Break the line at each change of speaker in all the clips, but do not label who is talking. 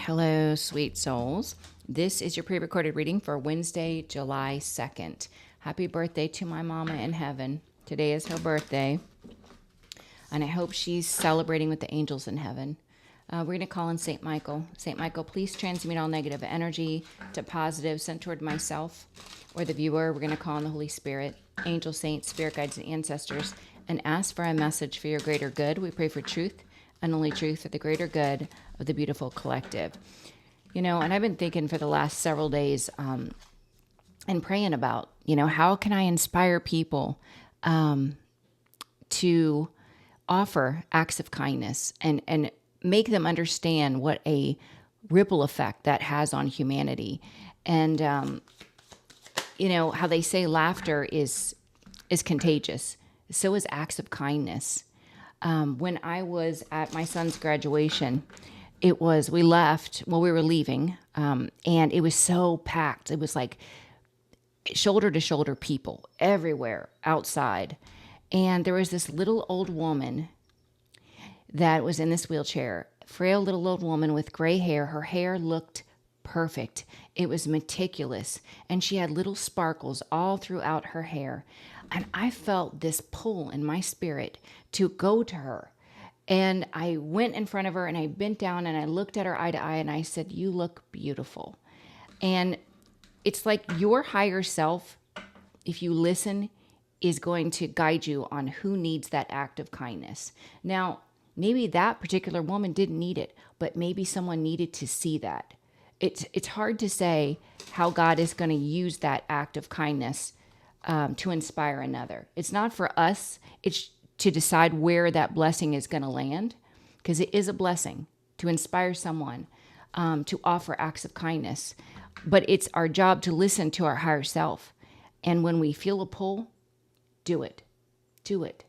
Hello, sweet souls. This is your pre-recorded reading for Wednesday, July 2nd. Happy birthday to my mama in heaven. Today is her birthday, and I hope she's celebrating with the angels in heaven. We're going to call on St. Michael. St. Michael, please transmute all negative energy to positive sent toward myself or the viewer. We're going to call on the Holy Spirit, angel, saints, spirit guides, and ancestors, and ask for a message for your greater good. We pray for truth and only truth for the greater good of the beautiful collective. You know, and I've been thinking for the last several days and praying about, how can I inspire people to offer acts of kindness and make them understand what a ripple effect that has on humanity. And, how they say laughter is contagious. So is acts of kindness. When I was at my son's graduation, we were leaving, and it was so packed. It was like shoulder to shoulder people everywhere outside. And there was this little old woman that was in this wheelchair, frail little old woman with gray hair. Her hair looked perfect. It was meticulous, and she had little sparkles all throughout her hair. And I felt this pull in my spirit to go to her. And I went in front of her and I bent down and I looked at her eye to eye and I said, "You look beautiful." And it's like your higher self, if you listen, is going to guide you on who needs that act of kindness. Now, maybe that particular woman didn't need it, but maybe someone needed to see that. It's hard to say how God is going to use that act of kindness to inspire another. It's not for us. It's to decide where that blessing is going to land, because it is a blessing to inspire someone to offer acts of kindness. But it's our job to listen to our higher self. And when we feel a pull, do it. Do it.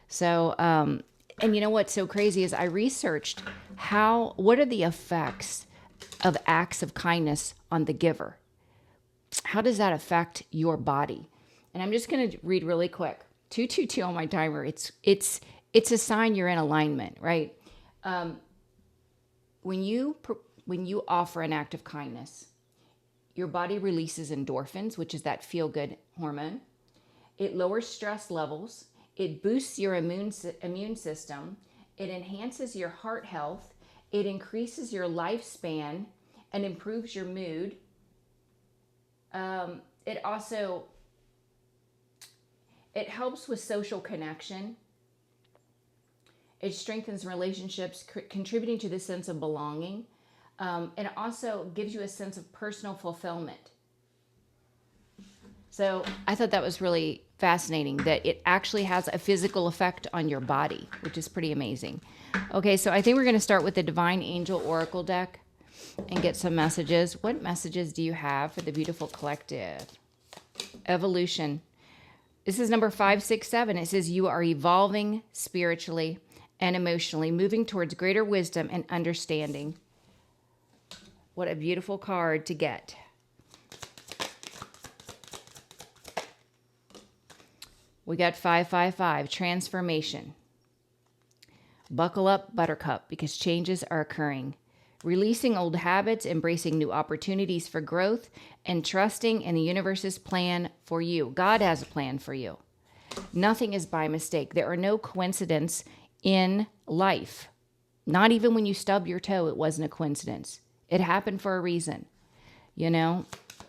So, and you know what's so crazy is I researched what are the effects of acts of kindness on the giver? How does that affect your body? And I'm just going to read really quick. 222 on my timer. It's a sign you're in alignment, right? When you offer an act of kindness, your body releases endorphins, which is that feel-good hormone. It lowers stress levels. It boosts your immune system. It enhances your heart health. It increases your lifespan and improves your mood. It helps with social connection. It strengthens relationships, contributing to the sense of belonging. And it also gives you a sense of personal fulfillment. So I thought that was really fascinating that it actually has a physical effect on your body, which is pretty amazing. Okay, so I think we're going to start with the Divine Angel Oracle deck and get some messages. What messages do you have for the beautiful collective? Evolution. This is number 567. It says you are evolving spiritually and emotionally, moving towards greater wisdom and understanding. What a beautiful card to get. We got 555, transformation. Buckle up, Buttercup, because changes are occurring. Releasing old habits, embracing new opportunities for growth, and trusting in the universe's plan for you. God has a plan for you. Nothing is by mistake. There are no coincidences in life. Not even when you stub your toe, it wasn't a coincidence. It happened for a reason.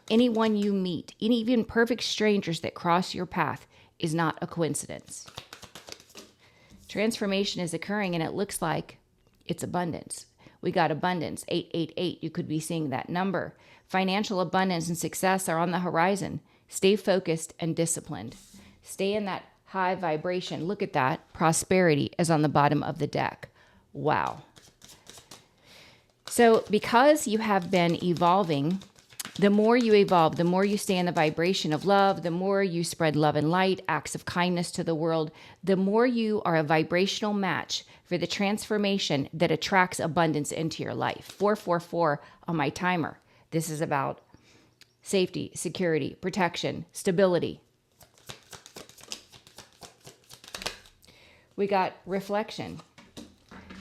Anyone you meet, even perfect strangers that cross your path, is not a coincidence. Transformation is occurring, and it looks like it's abundance. We got abundance, 888. You could be seeing that number. Financial abundance and success are on the horizon. Stay focused and disciplined. Stay in that high vibration. Look at that. Prosperity is on the bottom of the deck. Wow. So because you have been evolving, the more you evolve, the more you stay in the vibration of love, the more you spread love and light, acts of kindness to the world, the more you are a vibrational match for the transformation that attracts abundance into your life. 444 on my timer. This is about safety, security, protection, stability. We got reflection.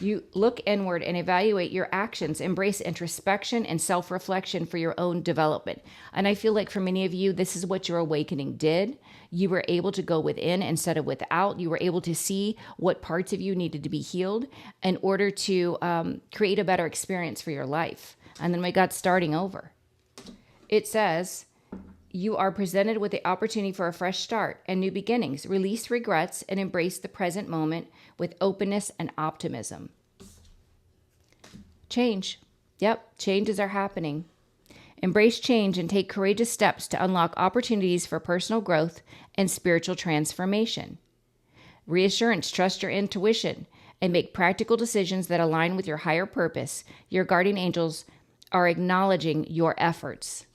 You look inward and evaluate your actions, embrace introspection and self-reflection for your own development. And I feel like for many of you, this is what your awakening did. You were able to go within instead of without. You were able to see what parts of you needed to be healed in order to create a better experience for your life. And then we got starting over. It says, you are presented with the opportunity for a fresh start and new beginnings. Release regrets and embrace the present moment with openness and optimism. Change. Yep, changes are happening. Embrace change and take courageous steps to unlock opportunities for personal growth and spiritual transformation. Reassurance, trust your intuition and make practical decisions that align with your higher purpose. Your guardian angels are acknowledging your efforts.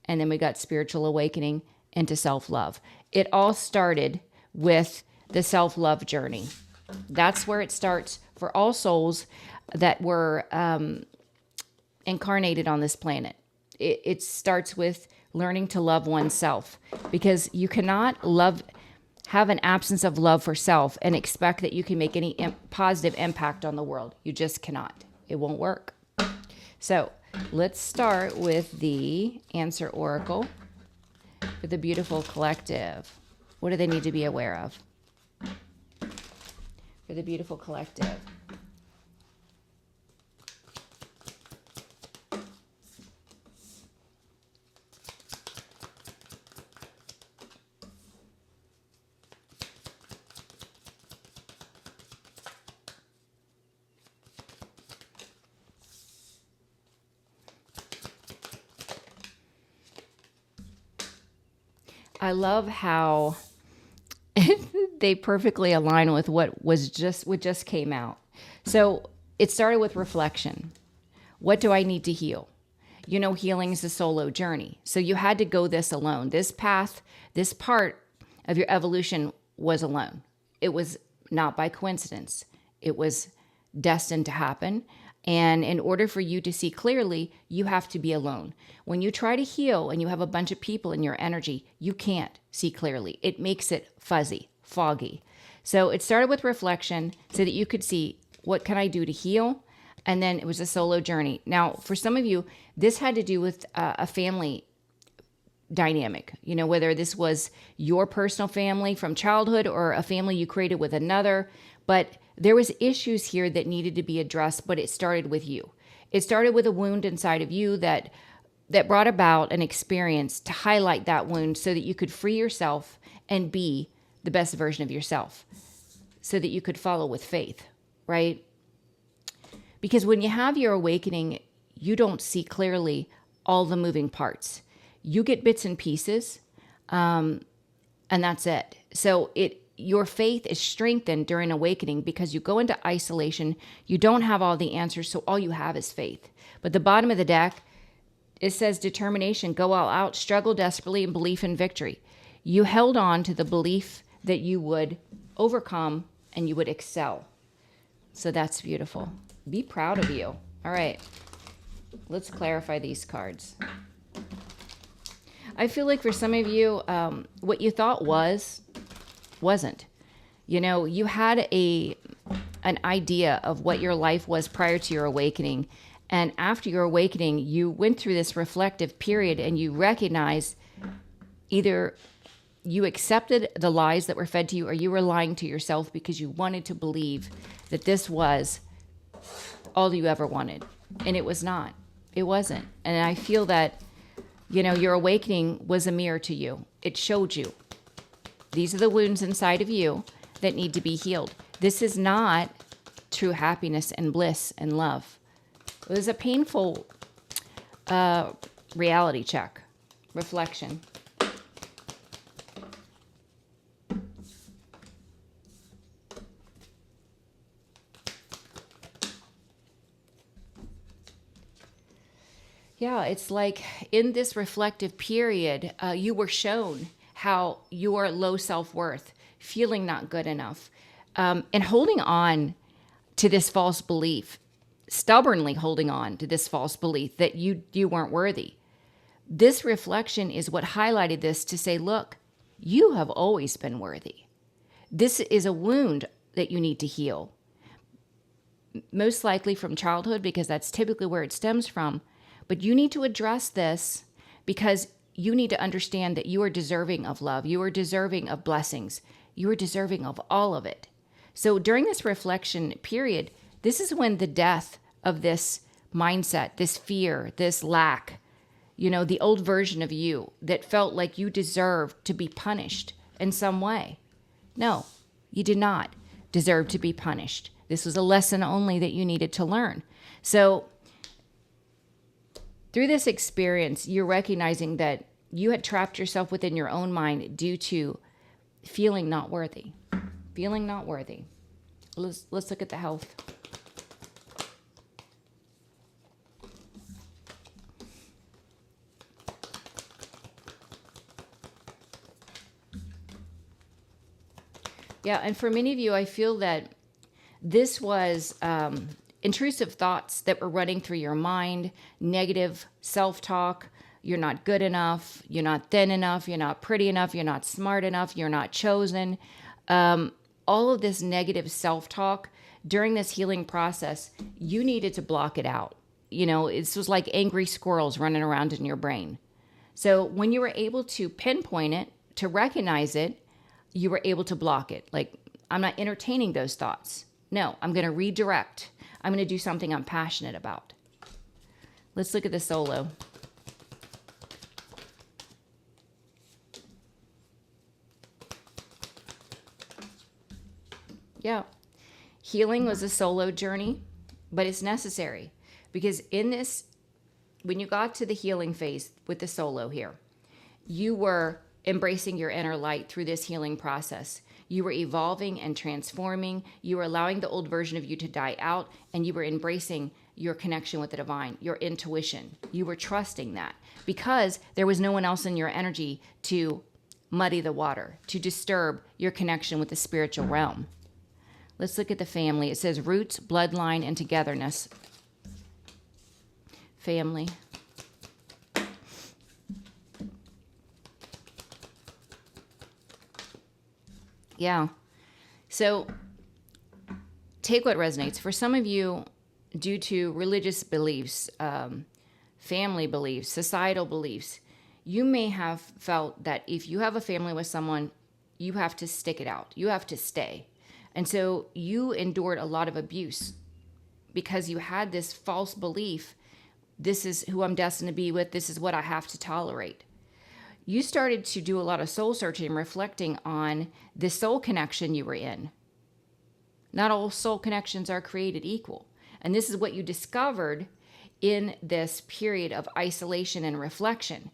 And then we got spiritual awakening into self-love. It all started with the self-love journey. That's where it starts for all souls that were incarnated on this planet. It starts with learning to love oneself, because you cannot have an absence of love for self and expect that you can make any positive impact on the world. You just cannot. It won't work. So let's start with the answer oracle for the beautiful collective. What do they need to be aware of? For the beautiful collective. I love how they perfectly align with what just came out. So it started with reflection. What do I need to heal? You know, healing is a solo journey. So you had to go this alone. This path, this part of your evolution was alone. It was not by coincidence. It was destined to happen. And in order for you to see clearly, you have to be alone. When you try to heal and you have a bunch of people in your energy, you can't see clearly. It makes it fuzzy, foggy. So it started with reflection so that you could see, what can I do to heal? And then it was a solo journey. Now, for some of you, this had to do with a family dynamic, you know, whether this was your personal family from childhood or a family you created with another. But there was issues here that needed to be addressed, but it started with you. It started with a wound inside of you that brought about an experience to highlight that wound so that you could free yourself and be the best version of yourself, so that you could follow with faith, right? Because when you have your awakening, you don't see clearly all the moving parts. You get bits and pieces, and that's it. So your faith is strengthened during awakening because you go into isolation. You don't have all the answers, so all you have is faith. But the bottom of the deck, it says determination, go all out, struggle desperately, and belief in victory. You held on to the belief that you would overcome and you would excel. So that's beautiful. Be proud of you. All right, let's clarify these cards. I feel like for some of you, what you thought wasn't. You know, you had an idea of what your life was prior to your awakening. And after your awakening, you went through this reflective period and you recognized either you accepted the lies that were fed to you or you were lying to yourself because you wanted to believe that this was all you ever wanted. And it was not. It wasn't. And I feel that, you know, your awakening was a mirror to you. It showed you. These are the wounds inside of you that need to be healed. This is not true happiness and bliss and love. It was a painful reality check, reflection. Yeah, it's like in this reflective period, you were shown how your low self-worth, feeling not good enough, and holding on to this false belief, stubbornly holding on to this false belief that you weren't worthy. This reflection is what highlighted this to say, look, you have always been worthy. This is a wound that you need to heal. most likely from childhood, because that's typically where it stems from. But you need to address this because you need to understand that you are deserving of love. You are deserving of blessings. You are deserving of all of it. So during this reflection period, this is when the death of this mindset, this fear, this lack, the old version of you that felt like you deserved to be punished in some way. No, you did not deserve to be punished. This was a lesson only that you needed to learn. So through this experience, you're recognizing that you had trapped yourself within your own mind due to feeling not worthy. Feeling not worthy. Let's look at the health. Yeah, and for many of you, I feel that this was intrusive thoughts that were running through your mind, negative self-talk. You're not good enough. You're not thin enough. You're not pretty enough. You're not smart enough. You're not chosen. All of this negative self-talk during this healing process, you needed to block it out. This was like angry squirrels running around in your brain. So when you were able to pinpoint it, to recognize it, you were able to block it. Like, I'm not entertaining those thoughts. No, I'm going to redirect. I'm going to do something I'm passionate about. Let's look at the solo. Yeah. Healing was a solo journey, but it's necessary because in this, when you got to the healing phase with the solo here, you were embracing your inner light through this healing process. You were evolving and transforming. You were allowing the old version of you to die out, and you were embracing your connection with the divine, your intuition. You were trusting that because there was no one else in your energy to muddy the water, to disturb your connection with the spiritual realm. Let's look at the family. It says roots, bloodline, and togetherness. Family. Yeah. So take what resonates. For some of you, due to religious beliefs, family beliefs, societal beliefs, you may have felt that if you have a family with someone, you have to stick it out. You have to stay. And so you endured a lot of abuse because you had this false belief, this is who I'm destined to be with, this is what I have to tolerate. You started to do a lot of soul searching, reflecting on the soul connection you were in. Not all soul connections are created equal. And this is what you discovered in this period of isolation and reflection.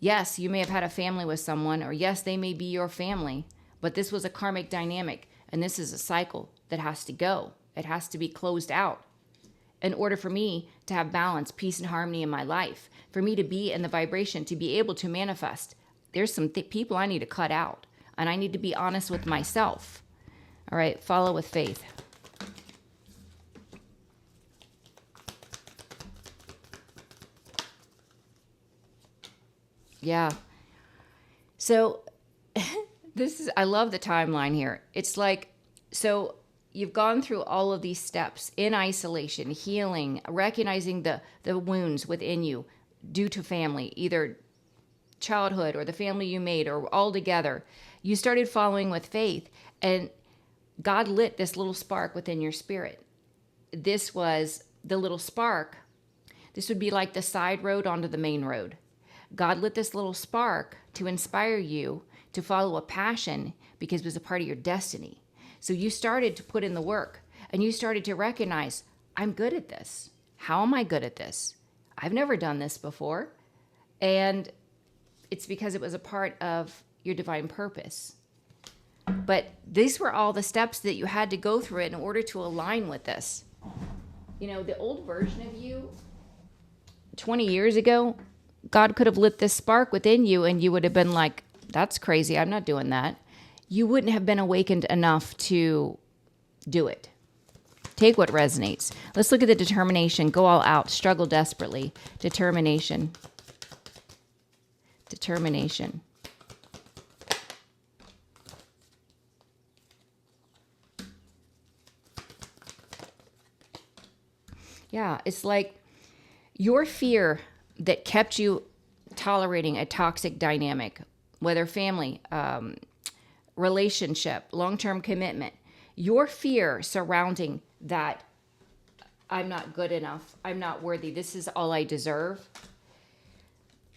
Yes, you may have had a family with someone, or yes, they may be your family, but this was a karmic dynamic, and this is a cycle that has to go. It has to be closed out in order for me to have balance, peace, and harmony in my life, for me to be in the vibration, to be able to manifest. There's some people I need to cut out, and I need to be honest with myself. All right, follow with faith. Yeah. So I love the timeline here. It's like, so you've gone through all of these steps in isolation, healing, recognizing the wounds within you due to family, either childhood or the family you made or all together. You started following with faith, and God lit this little spark within your spirit. This was the little spark. This would be like the side road onto the main road. God lit this little spark to inspire you to follow a passion because it was a part of your destiny. So you started to put in the work, and you started to recognize, I'm good at this. How am I good at this? I've never done this before. And it's because it was a part of your divine purpose. But these were all the steps that you had to go through it in order to align with this. The old version of you 20 years ago, God could have lit this spark within you, and you would have been like, that's crazy. I'm not doing that. You wouldn't have been awakened enough to do it. Take what resonates. Let's look at the determination. Go all out. Struggle desperately. Determination. Determination. Yeah, it's like your fear that kept you tolerating a toxic dynamic, whether family, relationship, long-term commitment, your fear surrounding that, I'm not good enough, I'm not worthy, this is all I deserve.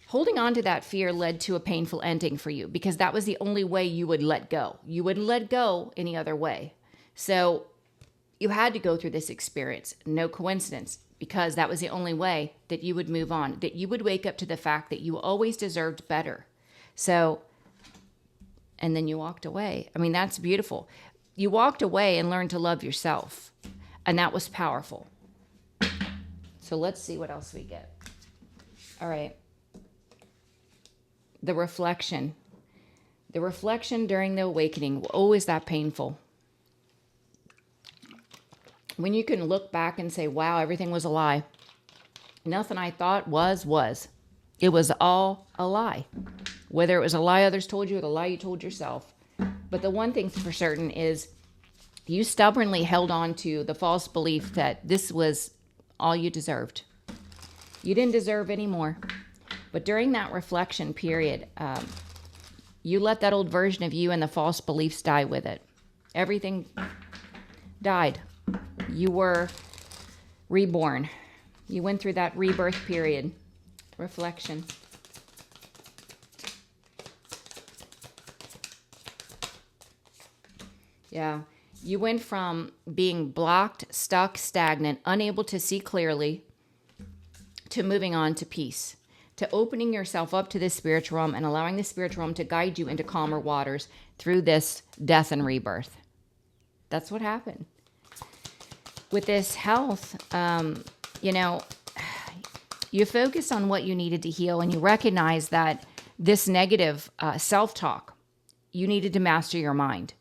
Holding on to that fear led to a painful ending for you because that was the only way you would let go. You wouldn't let go any other way. So you had to go through this experience. No coincidence, because that was the only way that you would move on, that you would wake up to the fact that you always deserved better. So, and then you walked away. I mean, that's beautiful. You walked away and learned to love yourself. And that was powerful. So let's see what else we get. All right. The reflection. The reflection during the awakening. Oh, is that painful? When you can look back and say, wow, everything was a lie. Nothing I thought was. It was all a lie. Whether it was a lie others told you or the lie you told yourself. But the one thing for certain is you stubbornly held on to the false belief that this was all you deserved. You didn't deserve any more. But during that reflection period, you let that old version of you and the false beliefs die with it. Everything died. You were reborn. You went through that rebirth period. Reflection. Yeah. You went from being blocked, stuck, stagnant, unable to see clearly, to moving on to peace, to opening yourself up to this spiritual realm and allowing the spiritual realm to guide you into calmer waters through this death and rebirth. That's what happened. With this health, you focus on what you needed to heal, and you recognize that this negative self-talk, you needed to master your mind.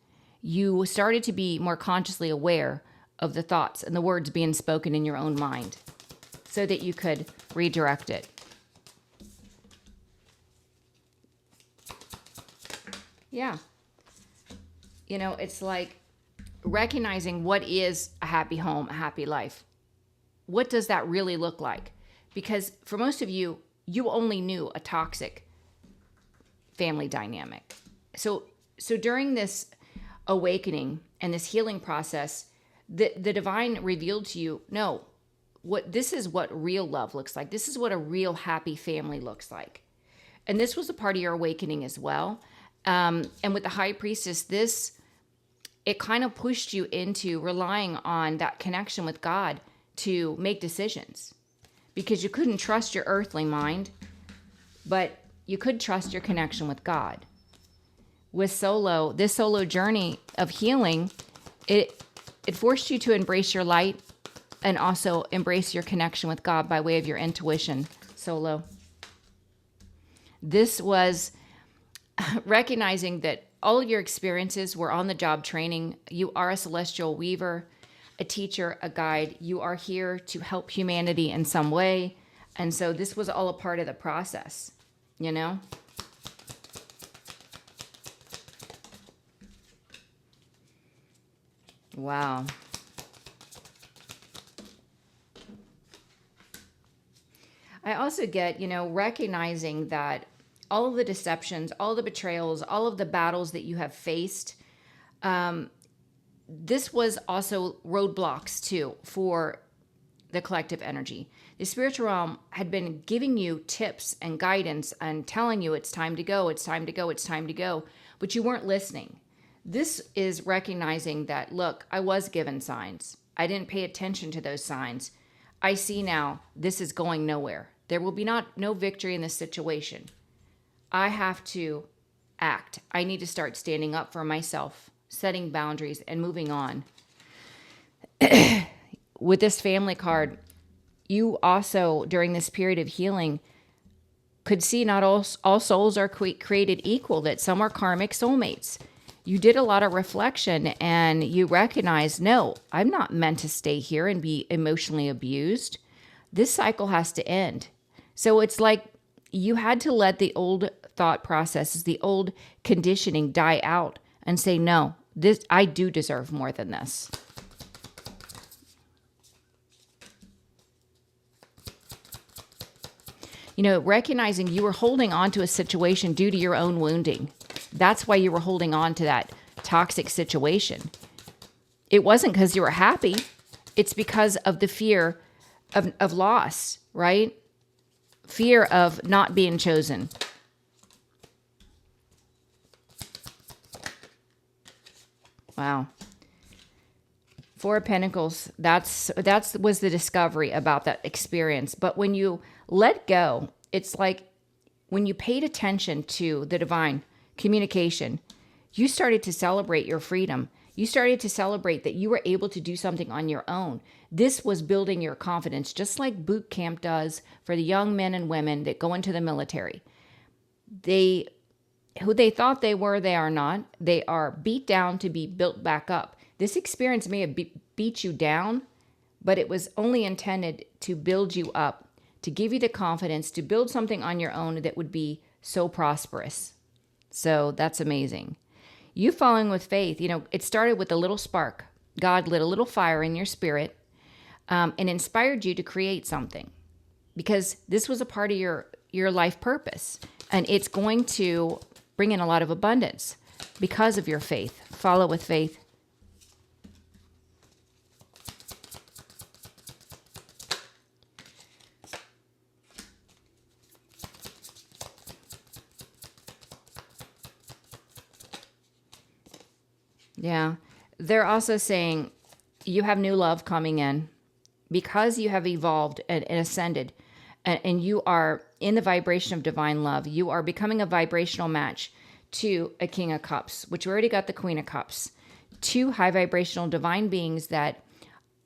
You started to be more consciously aware of the thoughts and the words being spoken in your own mind so that you could redirect it. Yeah. It's like recognizing what is a happy home, a happy life. What does that really look like? Because for most of you, you only knew a toxic family dynamic. So during this awakening and this healing process, the divine revealed to you, no, this is what real love looks like. This is what a real happy family looks like. And this was a part of your awakening as well. And with the high priestess, it kind of pushed you into relying on that connection with God to make decisions, because you couldn't trust your earthly mind, but you could trust your connection with God. With this solo journey of healing, it forced you to embrace your light and also embrace your connection with God by way of your intuition solo. This was recognizing that all of your experiences were on-the-job training. You are a celestial weaver, a teacher, a guide. You are here to help humanity in some way. And so this was all a part of the process, Wow. I also get, recognizing that all of the deceptions, all the betrayals, all of the battles that you have faced, this was also roadblocks too for the collective energy. The spiritual realm had been giving you tips and guidance and telling you it's time to go, it's time to go, it's time to go, but you weren't listening. This is recognizing that, look, I was given signs. I didn't pay attention to those signs. I see now this is going nowhere. There will be no victory in this situation. I have to act. I need to start standing up for myself, setting boundaries, and moving on. With this family card, you also, during this period of healing, could see not all souls are created equal, that some are karmic soulmates. You did a lot of reflection and you recognized, no, I'm not meant to stay here and be emotionally abused. This cycle has to end. So it's like you had to let the old thought processes, the old conditioning die out and say, no, I do deserve more than this. Recognizing you were holding on to a situation due to your own wounding. That's why you were holding on to that toxic situation. It wasn't because you were happy. It's because of the fear of loss, right? Fear of not being chosen. Wow. Four of Pentacles, that was the discovery about that experience. But when you let go, it's like when you paid attention to the divine communication, you started to celebrate your freedom. You started to celebrate that you were able to do something on your own. This was building your confidence, just like boot camp does for the young men and women that go into the military. Who they thought they were, they are not. They are beat down to be built back up. This experience may have beat you down, but it was only intended to build you up, to give you the confidence to build something on your own that would be so prosperous. So that's amazing. You following with faith, it started with a little spark. God lit a little fire in your spirit and inspired you to create something, because this was a part of your life purpose. And it's going to bring in a lot of abundance because of your faith. Follow with faith. Yeah. They're also saying you have new love coming in because you have evolved and ascended, and you are in the vibration of divine love. You are becoming a vibrational match to a King of Cups, which we already got the Queen of Cups. Two high vibrational divine beings that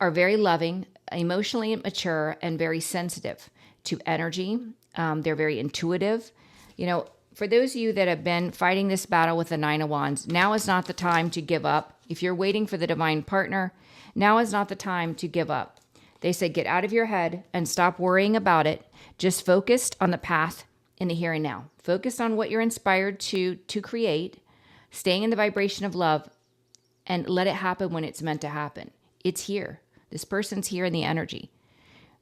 are very loving, emotionally mature, and very sensitive to energy. They're very intuitive. For those of you that have been fighting this battle with the Nine of Wands, now is not the time to give up. If you're waiting for the divine partner, now is not the time to give up. They say get out of your head and stop worrying about it. Just focused on the path in the here and now. Focus on what you're inspired to create, staying in the vibration of love, and let it happen when it's meant to happen. It's here. This person's here in the energy.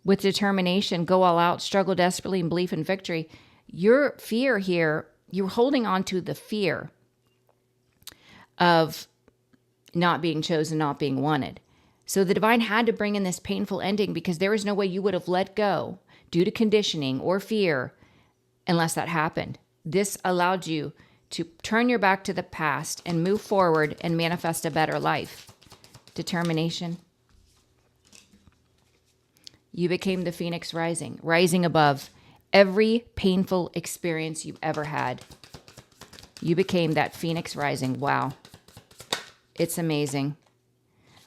With determination, go all out, struggle desperately in belief in victory. Your fear here, you're holding on to the fear of not being chosen, not being wanted. So the divine had to bring in this painful ending because there was no way you would have let go due to conditioning or fear unless that happened. This allowed you to turn your back to the past and move forward and manifest a better life. Determination. You became the phoenix rising above every painful experience you've ever had. You became that phoenix rising. Wow. It's amazing.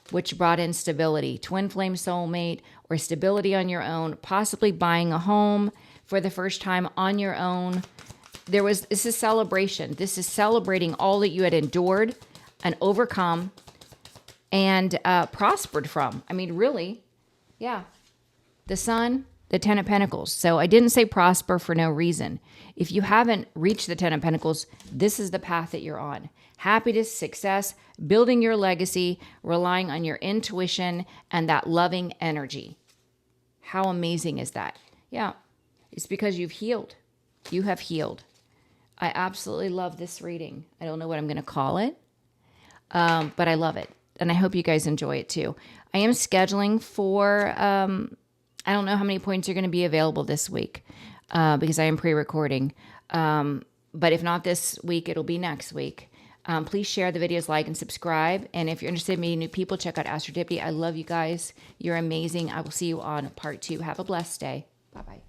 Which brought in stability, twin flame soulmate, or stability on your own, possibly buying a home for the first time on your own. This is celebration. This is celebrating all that you had endured and overcome and prospered from. I mean, really, yeah. The Sun, the Ten of Pentacles. So I didn't say prosper for no reason. If you haven't reached the Ten of Pentacles, this is the path that you're on. Happiness, success, building your legacy, relying on your intuition and that loving energy. How amazing is that? Yeah, it's because you've healed. You have healed. I absolutely love this reading. I don't know what I'm going to call it, but I love it. And I hope you guys enjoy it too. I am scheduling for, I don't know how many points are going to be available this week because I am pre-recording. But if not this week, it'll be next week. Please share the videos, like, and subscribe. And if you're interested in meeting new people, check out Astrodipty. I love you guys. You're amazing. I will see you on part 2. Have a blessed day. Bye-bye.